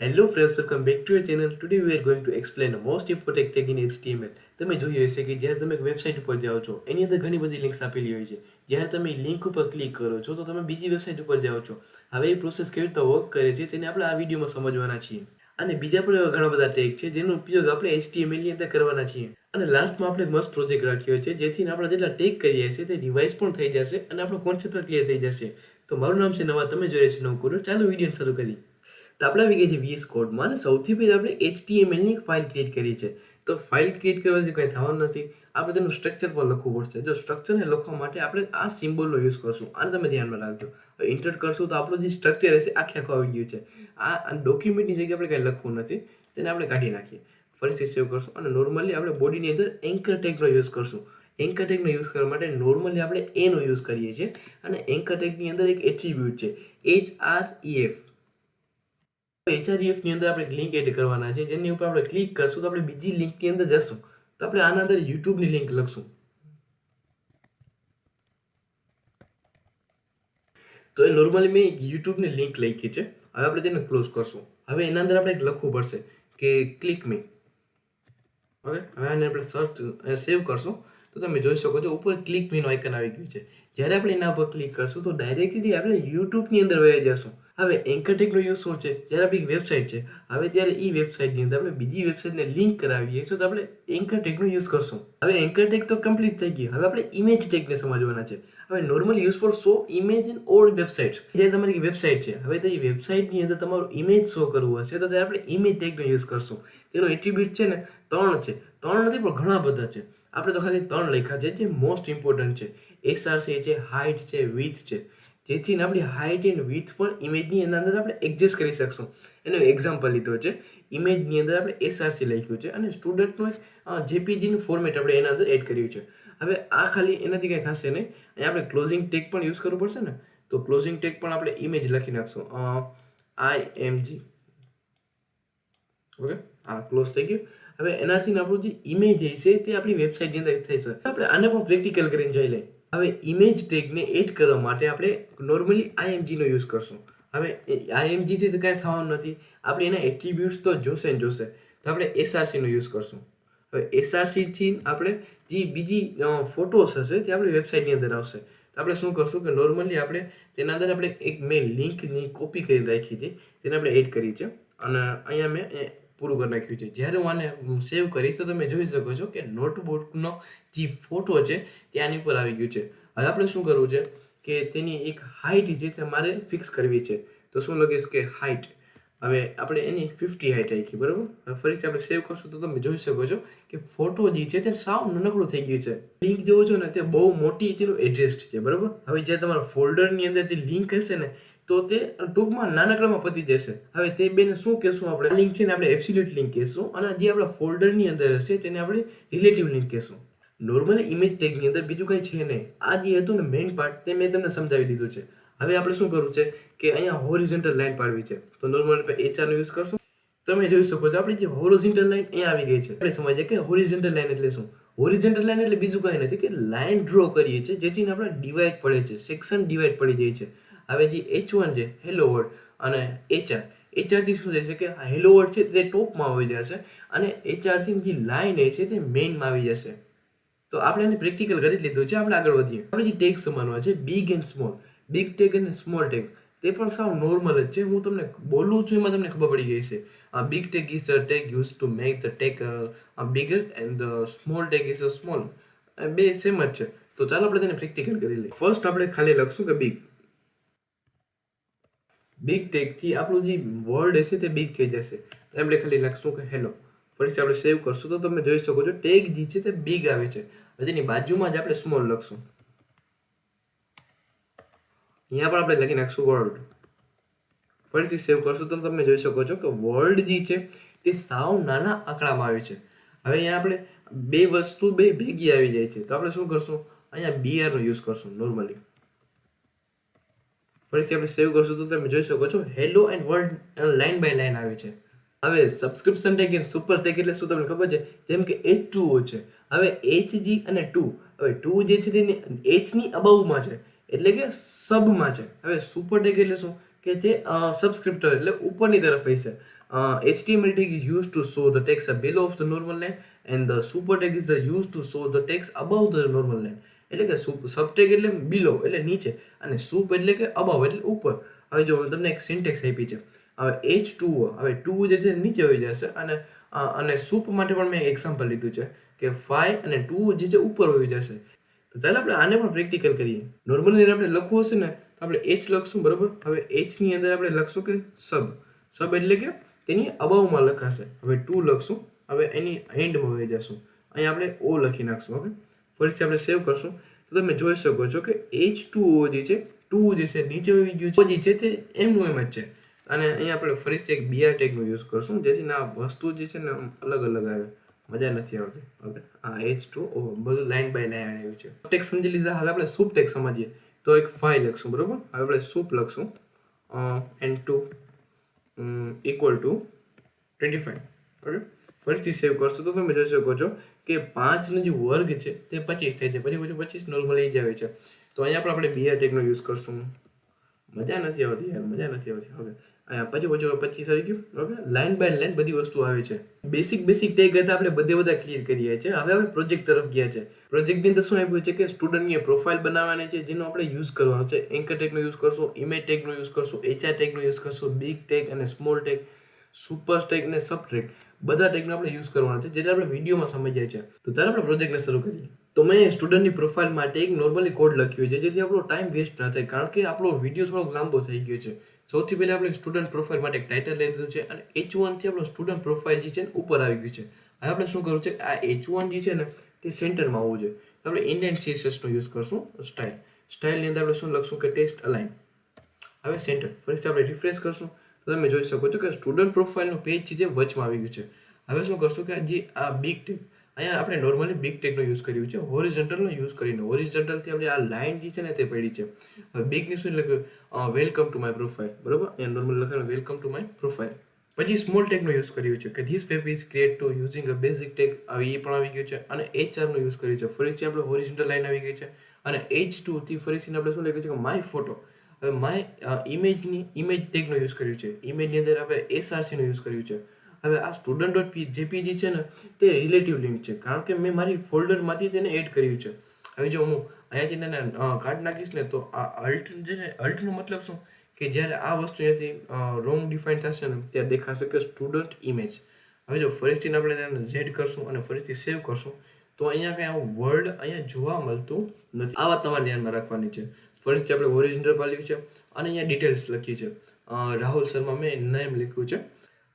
Hello friends, welcome back to your channel. Today we are going to explain the most important tag in HTML. તમે જોયું હશે કે જ્યારે તમે એક વેબસાઇટ ઉપર જાઓ છો એની અંદર ઘણી બધી લિંક્સ આપેલી હોય છે. જ્યારે તમે લિંક ઉપર ક્લિક કરો છો તો તમે બીજી વેબસાઇટ ઉપર જાઓ છો. હવે એ પ્રોસેસ કેવી રીતે વર્ક કરે છે તેને આપણે આ વિડીયોમાં સમજવાના છીએ. અને બીજા પણ એવા ઘણા બધા ટેગ છે જેનો ઉપયોગ આપણે HTML ની અંદર કરવાના છીએ. અને લાસ્ટમાં આપણે મસ્ત પ્રોજેક્ટ રાખ્યો છે જેથી આપણે જેટલા ટેગ કરીએ છીએ તે રિવાઇઝ પણ થઈ જશે અને આપણો કોન્સેપ્ટ ક્લિયર થઈ જશે. તો મારું નામ છે નવા, તમે જોઈ રહ્યા છો નવું કોડ. ચાલો વિડીયો શરૂ કરીએ. તો આપણે આવી ગયા છે VS કોડમાં અને સૌથી પહેલાં આપણે HTML ની એક ફાઇલ ક્રિએટ કરી છે. તો ફાઇલ ક્રિએટ કરવાથી કંઈ થવાનું નથી, આપણે તેનું સ્ટ્રક્ચર પણ લખવું પડશે. જો સ્ટ્રક્ચરને લખવા માટે આપણે આ સિમ્બોલનો યુઝ કરશું. આને તમે ધ્યાનમાં રાખજો. ઇન્ટર કરશું તો આપણું જે સ્ટ્રક્ચર હશે આખે આખું આવી ગયું છે. આ ડોક્યુમેન્ટની જગ્યાએ આપણે કંઈ લખવું નથી, તેને આપણે કાઢી નાખીએ. ફરીથી સેવ કરશું અને નોર્મલી આપણે બોડીની અંદર એન્કર ટેગનો યુઝ કરશું. એન્કર ટેગનો યુઝ કરવા માટે નોર્મલી આપણે એનો યુઝ કરીએ છીએ અને એન્કર ટેગની અંદર એક એટ્રીબ્યુટ છે HREF. HREF ની અંદર આપણે એક લિંક એડ કરવાના છે જેની ઉપર આપણે ક્લિક કરશું તો આપણે બીજી લિંકની અંદર જશું. તો આપણે આના અંદર યુટ્યુબની લિંક લખશું. તો એ નોર્મલી મેં યુટ્યુબની લિંક લખી છે. હવે આપણે તેને ક્લોઝ કરશું. હવે એના અંદર આપણે એક લખવું પડશે કે ક્લિક મી. ઓકે, હવે આને આપણે સર્ચ સેવ કરશું તો તમે જોઈ શકો છો ઉપર ક્લિક મીનું આઇકન આવી ગયું છે. જ્યારે આપણે એના ઉપર ક્લિક કરશું તો ડાયરેક્ટલી આપણે યુટ્યુબની અંદર વહી જશું. હવે એન્કર ટેગનો યુઝ શું છે? જ્યારે આપણી એક વેબસાઇટ છે, હવે ત્યારે એ વેબસાઇટની અંદર આપણે બીજી વેબસાઇટને લિંક કરાવીએ છીએ તો આપણે એન્કર ટેગનો યુઝ કરશું. હવે એન્કર ટેગ તો કમ્પ્લીટ થઈ ગઈ. હવે આપણે ઇમેજ ટેગને સમજવાના છે. હવે normally use for show image in all websites. જે તમારી વેબસાઇટ છે, હવે તે વેબસાઇટની અંદર તમારું ઇમેજ શો કરવું હશે તો ત્યારે આપણે ઇમેજ ટેગનો યુઝ કરશું. તેનો એટ્રીબ્યુટ છે ને 3 છે. 3 નથી પણ ઘણા બધા છે. આપણે તો ખાલી 3 લખ્યા છે જે મોસ્ટ ઇમ્પોર્ટન્ટ છે. SRC છે, હાઇટ છે, વિથ છે. જેથી આપણી હાઇટ એન્ડ વિથ પણ ઇમેજની અંદર આપણે એડજસ્ટ કરી શકશું. એનો એક્ઝામ્પલ લીધો છે. ઇમેજની અંદર આપણે SRC લખ્યું છે અને સ્ટુડન્ટનું JPGનું ફોર્મેટ આપણે એના અંદર એડ કર્યું છે. હવે આ ખાલી એનાથી કંઈ થશે નહીં. અહીંયા આપણે ક્લોઝિંગ ટેગ પણ યુઝ કરવું પડશે ને. તો ક્લોઝિંગ ટેગ પણ આપણે ઇમેજ લખી નાખશું IMG. ઓકે, આ ક્લોઝ થઈ ગયું. હવે એનાથી આપણું જે ઇમેજ છે તે આપણી વેબસાઇટની અંદર થઈ શકે. આપણે આને પણ પ્રેક્ટિકલ કરીને જોઈ લઈએ. હવે ઇમેજ ટેગને એડ કરવા માટે આપણે નોર્મલી IMG નો યુઝ કરશું. હવે IMG થી તો કાંઈ થવાનું નથી, આપણે એના એટ્રીબ્યુટ્સ તો જોશે ને જોશે. તો આપણે SRC નો યુઝ કરશું. હવે SRC થી આપણે જે બીજી ફોટોસ હશે તે આપણી વેબસાઇટની અંદર આવશે. તો આપણે શું કરશું કે નોર્મલી આપણે તેના અંદર આપણે એક મેં લિંકની કોપી કરી રાખી હતી, તેને આપણે એડ કરી છે અને અહીંયા મેં પૂરું કરી નાખ્યું છે. જ્યારે હું આને સેવ કરીશ તો તમે જોઈ શકો છો કે નોટબુકનો જે ફોટો છે તે આની ઉપર આવી ગયું છે. હવે આપણે શું કરવું છે કે તેની એક હાઇટ છે તે મારે ફિક્સ કરવી છે. તો શું લખીશ કે હાઇટ. હવે આપણે એની 50 હાઇટ રાખી, બરાબર. હવે ફરીથી આપણે સેવ કરશું તો તમે જોઈ શકો છો કે ફોટો જે છે તે સાવ નાનકડું થઈ ગયું છે. લિંક જોવો છો ને તે બહુ મોટી તેનું એડ્રેસ છે, બરાબર. હવે જે તમારા ફોલ્ડરની અંદર જે લિંક હશે ને તો તે ટૂંકમાં નાનકડામાં પતી જશે. હવે તે બેને શું કહેશું આપણે? લિંક છે ને આપણે એબ્સોલ્યુટ લિંક કહેશું અને જે આપણા ફોલ્ડરની અંદર હશે તેને આપણે રિલેટિવ લિંક કહેશું. નોર્મલી ઇમેજ ટેગની અંદર બીજું કંઈ છે નહીં. આ જે હતું ને મેઇન પાર્ટ તે મેં તમને સમજાવી દીધું છે. હવે આપણે શું કરવું છે કે અહીંયા હોરિઝોન્ટલ લાઈન પાડવી છે. તો નોર્મલ આપણે HR નો યુઝ કરશું. તમે જોઈ શકો છો આપણી જે હોરિઝોન્ટલ લાઈન અહીંયા આવી ગઈ છે. આપણે સમજીએ કે હોરિઝોન્ટલ લાઈન એટલે શું. હોરિઝોન્ટલ લાઈન એટલે બીજું કંઈ નથી કે લાઈન ડ્રો કરીએ છીએ જેથી આપણે ડિવાઈડ પડે છે, સેક્શન ડિવાઈડ પડી જાય છે. હવે જે H1 છે હેલો વર્ડ અને HR થી શું થશે કે હેલો વર્ડ છે તે ટોપમાં આવી જશે અને HR થી જે લાઈન છે તે મેઇનમાં આવી જશે. તો આપણે એને પ્રેક્ટિકલ કરી લીધું છે. આપણે આગળ વધીએ. આપણે જે ટેગ સમાનવા છે big and small, big tag અને સ્મોલ ટેગ, તે પણ સાવ નોર્મલ જ છે. હું તમને બોલું છું એમાં તમને ખબર પડી ગઈ છે. Big tag is the tag use to make the tag bigger and the small tag is a small. બે સેમ જ છે. તો ચાલો આપણે તેને પ્રેક્ટિકલ કરી લઈએ. ફર્સ્ટ આપણે ખાલી લખશું કે બિગ ટેગથી આપણું જે વર્ડ હશે તે બિગ થઈ જશે. આપણે ખાલી લખશું કે હેલો. ફરીથી આપણે સેવ કરશું તો તમે જોઈ શકો છો ટેગ જે છે તે બિગ આવે છે. તેની બાજુમાં જ આપણે સ્મોલ લખશું. અહીંયા પણ આપણે લખી નાખશું વર્લ્ડ. ફરીથી સેવ કરશું તો તમે જોઈ શકો છો કે વર્લ્ડ જે છે તે સાવ નાના આંકડામાં આવે છે. હવે અહીંયા આપણે બે વસ્તુ ભેગી આવી જાય છે તો આપણે શું કરશું? અહીંયા BR નો યુઝ કરશું નોર્મલી. ફરીથી આપણે સેવ કરશું તો તમે જોઈ શકો છો hello and world line by line આવે છે. હવે subscription tag and super tag એટલે શું તમને ખબર છે? જેમ કે H2O છે. હવે HG અને 2. હવે 2 જે છે તે H ની અબાઉમાં છે એટલે કે સબમાં છે. હવે સુપર ટેગ એટલે શું કે તે સબસ્ક્રિપ્ટર એટલે ઉપરની તરફ હોય છે. HTML tag is used to show the text below of the normal line and the super tag is the used to show the text above the normal line. એટલે કે સબ ટેગ એટલે બિલો એટલે નીચે અને સુપ એટલે કે અબાવ એટલે ઉપર. હવે જો તમને એક સિન્ટેક્સ આપી છે. હવે H2O, હવે 2 જે છે નીચે આવી જશે અને સુપ માટે પણ મેં એક્ઝામ્પલ લીધું છે કે 5 અને 2 જે છે ઉપર આવી જશે. તો ચાલો આપણે આને પણ પ્રેક્ટિકલ કરીએ. નોર્મલી આપણે લખવું હશે ને તો આપણે H લખશું, બરોબર. હવે H ની અંદર આપણે લખશું કે સબ એટલે કે તેની અબાવમાં લખાશે. હવે 2 લખશું, હવે એની એન્ડમાં વહી જશું. અહીં આપણે O લખી નાખશું. ઓકે, ફરીથી આપણે સેવ કરશું તો તમે જોઈ શકો છો કે H2O જે છે 2 જે છે નીચે આવી ગયું છે, જે છે તે એમનું એમ જ છે. અને અહીંયા આપણે ફરીથી એક BR ટેગનો યુઝ કરશું જેથી ના વસ્તુ જે છે ને અલગ અલગ આવે, મજા નથી આવતી. ઓકે, આ H2O બધું લાઈન બાય લાઈન આવ્યું છે. ટેગ સમજી લીધા. હવે આપણે સૂપ ટેગ સમજીએ તો એક 5 લખશું, બરોબર. હવે આપણે સૂપ લખશું n2 equal to 25. ઓકે, ફરીથી સેવ કરશો તો તમે જોઈ શકો છો કે 5 નો જે વર્ગ છે તે 25 થાય છે. પછી 25 નોર્મલી જ આવે છે. તો અહીંયા પણ આપણે BR ટેગનો યુઝ કરશું. મજા નથી આવતી યાર, મજા નથી આવતી. ઓકે, અહીંયા પછી 25 આવી ગયું. ઓકે, લાઈન બાય લાઈન બધી વસ્તુ આવે છે. બેસિક ટેગ હતા આપણે બધા ક્લિયર કરીએ છીએ. હવે આપણે પ્રોજેક્ટ તરફ ગયા છે. પ્રોજેક્ટની અંદર શું આપ્યું છે કે સ્ટુડન્ટની પ્રોફાઇલ બનાવવાની છે જેનો આપણે યુઝ કરવાનો છે. એન્કર ટેગનો યુઝ કરશું, ઇમેજ ટેગનો યુઝ કરશું, HR ટેગનો યુઝ કરશું, બિગ ટેગ અને સ્મોલ ટેગ, સુપર ટેગ અને સબ ટેગ, બધા ટેગનો આપણે યુઝ કરવાનો છે જેને આપણે વિડીયોમાં સમજાય છે. તો ચાલો આપણે પ્રોજેક્ટને શરૂ કરીએ. તો મેં સ્ટુડન્ટની પ્રોફાઇલ માટે એક નોર્મલી કોડ લખ્યો છે જેથી આપણો ટાઈમ વેસ્ટ ન થાય, કારણ કે આપણો વિડીયો થોડોક લાંબો થઈ ગયો છે. સૌથી પહેલા આપણે સ્ટુડન્ટ પ્રોફાઇલ માટે એક ટાઇટલ લઈ લીધું છે અને H1 થી આપણો સ્ટુડન્ટ પ્રોફાઇલ જે છે ને ઉપર આવી ગયું છે. હવે આપણે શું કરવું છે, આ H1 જે છે ને તે સેન્ટરમાં આવવું જોઈએ. તો આપણે ઇન્ડેન્ટ CSS નો યુઝ કરશું. સ્ટાઇલની અંદર આપણે શું લખશું કે ટેક્સ્ટ અલાઇન. હવે સેન્ટર. ફરીથી આપણે રિફ્રેશ કરશું તો તમે જોઈ શકો છો કે સ્ટુડન્ટ પ્રોફાઇલનું પેજ છે જે વચમાં આવી ગયું છે. હવે શું કરશું કે આ બિગ ટેગ, અહીંયા આપણે નોર્મલી બિગ ટેગનો યુઝ કર્યું છે. હોરિઝોન્ટલનો યુઝ કરીને હોરિઝોન્ટલથી આપણે આ લાઇન જે છે ને તે પડી છે. હવે બિગની શું લખ્યું, વેલકમ ટુ માય પ્રોફાઇલ, બરોબર. અહીંયા નોર્મલ લખેલું વેલકમ ટુ માય પ્રોફાઇલ. પછી સ્મોલ ટેગનો યુઝ કર્યું છે કે this web is create to using a basic tag. હવે એ પણ આવી ગયું છે. અને HR નો યુઝ કર્યું છે. ફરીથી આપણે હોરિઝોન્ટલ લાઇન આવી ગઈ છે. અને H2 થી ફરીથી આપણે શું લખ્યું છે કે માય ફોટો. હવે માય ઇમેજ ટેગનો યુઝ કર્યું છે. ઇમેજની અંદર આપણે SRC નો યુઝ કર્યું છે. હવે આ student.jpg છે ને તે રિલેટિવ લિંક છે, કારણ કે મેં મારી ફોલ્ડરમાંથી તેને એડ કર્યું છે. હવે જો હું અહીંયાથી એને કાઢી નાખીશ ને તો આ અલ્ટ છે ને, અલ્ટનો મતલબ શું કે જ્યારે આ વસ્તુ અહીંયાથી રોંગ ડિફાઇન થશે ને ત્યારે દેખાશે કે સ્ટુડન્ટ ઇમેજ. હવે જો ફરીથી આપણે તેને Z કરશું અને ફરીથી સેવ કરશું તો અહીંયા કંઈ આવું વર્ડ અહીંયા જોવા મળતું નથી. આ વાત તમારે ધ્યાનમાં રાખવાની છે. ફરીથી આપણે ઓરિજિનલ પાલ્યું છે અને અહીંયા ડિટેલ્સ લખી છે. રાહુલ શર્મા મેં નેમ લખ્યું છે.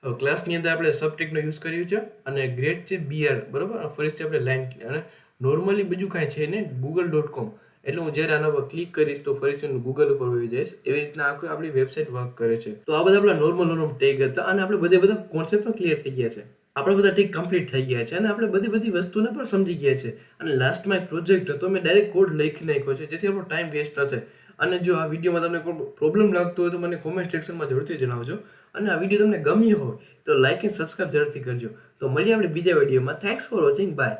હવે ક્લાસની અંદર આપણે સબટેગનો યુઝ કર્યું છે અને ગ્રેડ છે BR, બરોબર. ફરીથી આપણે લાઈન અને નોર્મલી બીજું કાંઈ છે ને google.com, એટલે હું જ્યારે આના પર ક્લિક કરીશ તો ફરીથી હું ગૂગલ ઉપર આવી જઈશ. એવી રીતના આખું આપણી વેબસાઇટ વર્ક કરે છે. તો આ બધા આપણા નોર્મલ ટેગ હતા અને આપણે બધા કોન્સેપ્ટ પણ ક્લિયર થઈ ગયા છે. આપણે બધા ટેગ કમ્પ્લીટ થઈ ગયા છે અને આપણે બધી વસ્તુને પણ સમજી ગયા છે. અને લાસ્ટમાં એક પ્રોજેક્ટ હતો, મેં ડાયરેક્ટ કોડ લખી નાખ્યો છે જેથી આપણો ટાઈમ વેસ્ટ ન થાય. અને જો આ વિડીયોમાં તમને કોઈ પ્રોબ્લેમ લાગતો હોય તો મને કોમેન્ટ સેક્શનમાં જરૂરથી જણાવજો. અને આ વિડીયો તમને ગમ્યો હોય તો લાઇક એન્ડ સબસ્ક્રાઇબ જરૂરથી કરજો. તો મળીએ આપણે બીજા વિડીયોમાં. Thanks for watching. બાય.